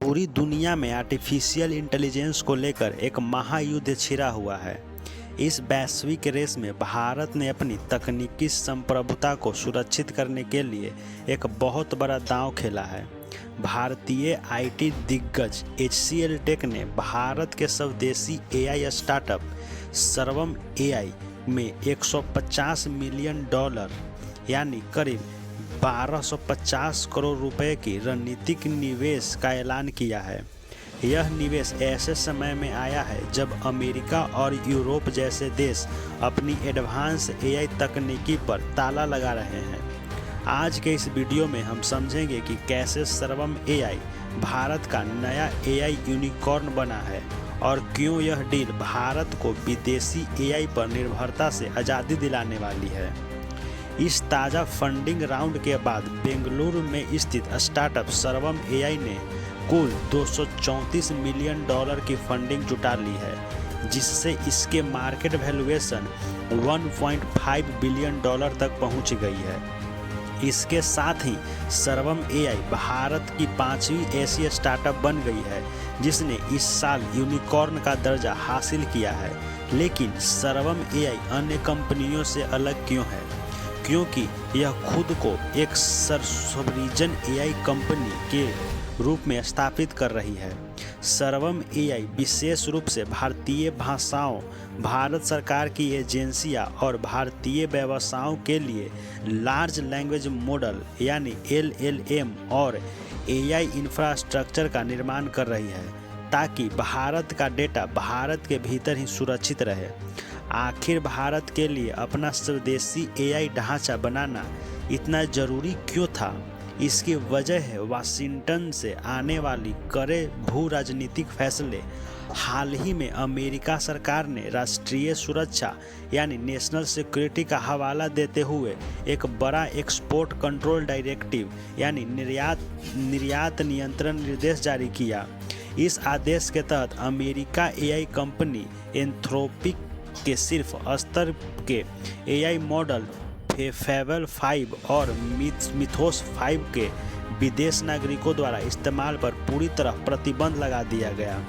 पूरी दुनिया में आर्टिफिशियल इंटेलिजेंस को लेकर एक महायुद्ध छिड़ा हुआ है। इस वैश्विक रेस में भारत ने अपनी तकनीकी संप्रभुता को सुरक्षित करने के लिए एक बहुत बड़ा दांव खेला है। भारतीय आईटी दिग्गज HCL टेक ने भारत के स्वदेशी AI स्टार्टअप सर्वम AI में $150 मिलियन यानी करीब 1250 करोड़ रुपए की रणनीतिक निवेश का ऐलान किया है। यह निवेश ऐसे समय में आया है जब अमेरिका और यूरोप जैसे देश अपनी एडवांस AI तकनीकी पर ताला लगा रहे हैं। आज के इस वीडियो में हम समझेंगे कि कैसे सर्वम AI भारत का नया AI यूनिकॉर्न बना है और क्यों यह डील भारत को विदेशी AI पर निर्भरता से आज़ादी दिलाने वाली है। इस ताज़ा फंडिंग राउंड के बाद बेंगलुरु में स्थित स्टार्टअप सर्वम AI ने कुल $234 मिलियन की फंडिंग जुटा ली है, जिससे इसके मार्केट वैल्यूएशन $1.5 बिलियन तक पहुंच गई है। इसके साथ ही सर्वम AI भारत की 5वीं एशिया स्टार्टअप बन गई है जिसने इस साल यूनिकॉर्न का दर्जा हासिल किया है। लेकिन सर्वम AI अन्य कंपनियों से अलग क्यों है? क्योंकि यह खुद को एक सॉवरिन AI कंपनी के रूप में स्थापित कर रही है। सर्वम AI विशेष रूप से भारतीय भाषाओं, भारत सरकार की एजेंसियां और भारतीय व्यवसायों के लिए लार्ज लैंग्वेज मॉडल यानी LLM और AI इंफ्रास्ट्रक्चर का निर्माण कर रही है ताकि भारत का डेटा भारत के भीतर ही सुरक्षित रहे। आखिर भारत के लिए अपना स्वदेशी AI ढांचा बनाना इतना ज़रूरी क्यों था? इसकी वजह है वाशिंगटन से आने वाली कड़े भू राजनीतिक फैसले। हाल ही में अमेरिका सरकार ने राष्ट्रीय सुरक्षा यानी नेशनल सिक्योरिटी का हवाला देते हुए एक बड़ा एक्सपोर्ट कंट्रोल डायरेक्टिव यानी निर्यात नियंत्रण निर्देश जारी किया। इस आदेश के तहत अमेरिका AI कंपनी एंथ्रोपिक के सिर्फ स्तर के AI मॉडल फेबल 5 और मिथोस 5 के विदेश नागरिकों द्वारा इस्तेमाल पर पूरी तरह प्रतिबंध लगा दिया गया।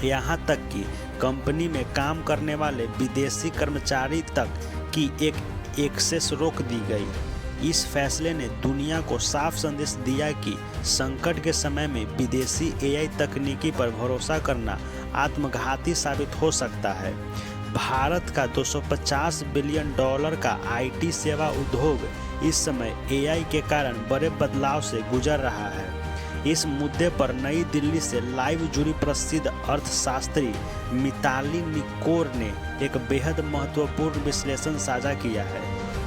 यहाँ तक कि कंपनी में काम करने वाले विदेशी कर्मचारी तक की एक एक्सेस रोक दी गई। इस फैसले ने दुनिया को साफ संदेश दिया कि संकट के समय में विदेशी AI तकनीकी पर भरोसा करना आत्मघाती साबित हो सकता है। भारत का $250 बिलियन का IT सेवा उद्योग इस समय AI के कारण बड़े बदलाव से गुजर रहा है। इस मुद्दे पर नई दिल्ली से लाइव जुड़ी प्रसिद्ध अर्थशास्त्री मिताली निकोर ने एक बेहद महत्वपूर्ण विश्लेषण साझा किया है।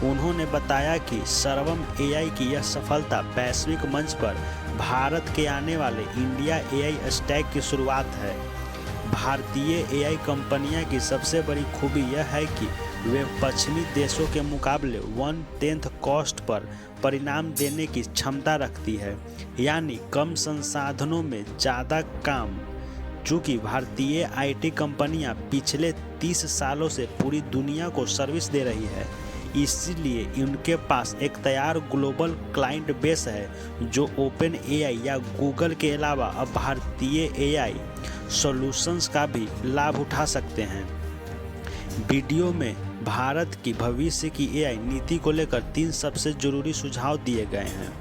उन्होंने बताया कि सर्वम AI की यह सफलता वैश्विक मंच पर भारत के आने वाले इंडिया AI स्टैक की शुरुआत है। भारतीय AI कंपनियां की सबसे बड़ी खूबी यह है कि वे पश्चिमी देशों के मुकाबले 1/10 कॉस्ट पर परिणाम देने की क्षमता रखती है, यानी कम संसाधनों में ज़्यादा काम। चूँकि भारतीय IT कंपनियां पिछले 30 सालों से पूरी दुनिया को सर्विस दे रही है, इसलिए उनके पास एक तैयार ग्लोबल क्लाइंट बेस है जो ओपन AI या गूगल के अलावा अब भारतीय AI सॉल्यूशंस का भी लाभ उठा सकते हैं। वीडियो में भारत की भविष्य की AI नीति को लेकर 3 सबसे जरूरी सुझाव दिए गए हैं।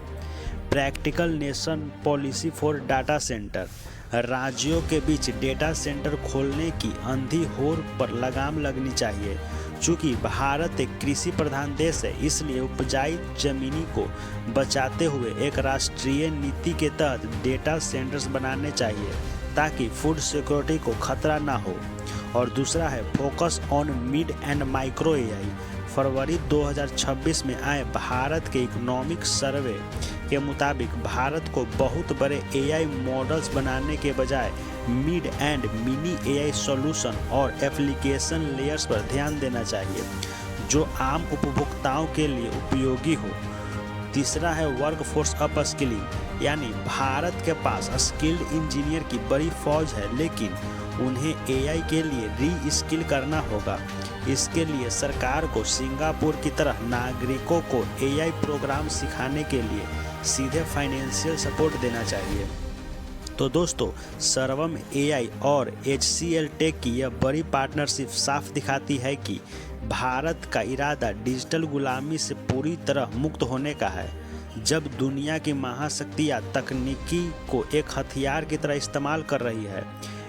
Practical nation policy for data centre, राज्यों के बीच डेटा सेंटर खोलने की अंधी होड़ पर लगाम लगनी चाहिए। चूँकि भारत एक कृषि प्रधान देश है, इसलिए उपजाऊ जमीनी को बचाते हुए एक राष्ट्रीय नीति के तहत डेटा सेंटर्स बनाने चाहिए ताकि फूड सिक्योरिटी को खतरा ना हो। और दूसरा है focus on mid and micro AI। फरवरी 2026 में आए भारत के इकोनॉमिक सर्वे के मुताबिक भारत को बहुत बड़े AI मॉडल्स बनाने के बजाय mid and mini AI solution और एप्लीकेशन लेयर्स पर ध्यान देना चाहिए जो आम उपभोक्ताओं के लिए उपयोगी हो। तीसरा है वर्कफोर्स अपस्किलिंग, यानी भारत के पास स्किल्ड इंजीनियर की बड़ी फौज है लेकिन उन्हें AI के लिए री स्किल करना होगा। इसके लिए सरकार को सिंगापुर की तरह नागरिकों को AI प्रोग्राम सिखाने के लिए सीधे फाइनेंशियल सपोर्ट देना चाहिए। तो दोस्तों, सर्वम एआई और HCL टेक की यह बड़ी पार्टनरशिप साफ दिखाती है कि भारत का इरादा डिजिटल गुलामी से पूरी तरह मुक्त होने का है। जब दुनिया की महाशक्तियाँ तकनीकी को एक हथियार की तरह इस्तेमाल कर रही है,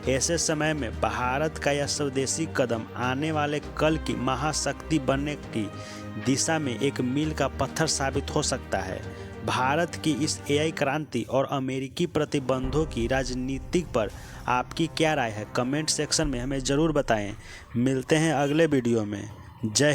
ऐसे समय में भारत का यह स्वदेशी कदम आने वाले कल की महाशक्ति बनने की दिशा में एक मील का पत्थर साबित हो सकता है। भारत की इस AI क्रांति और अमेरिकी प्रतिबंधों की राजनीति पर आपकी क्या राय है? कमेंट सेक्शन में हमें ज़रूर बताएं। मिलते हैं अगले वीडियो में। जय हिंद।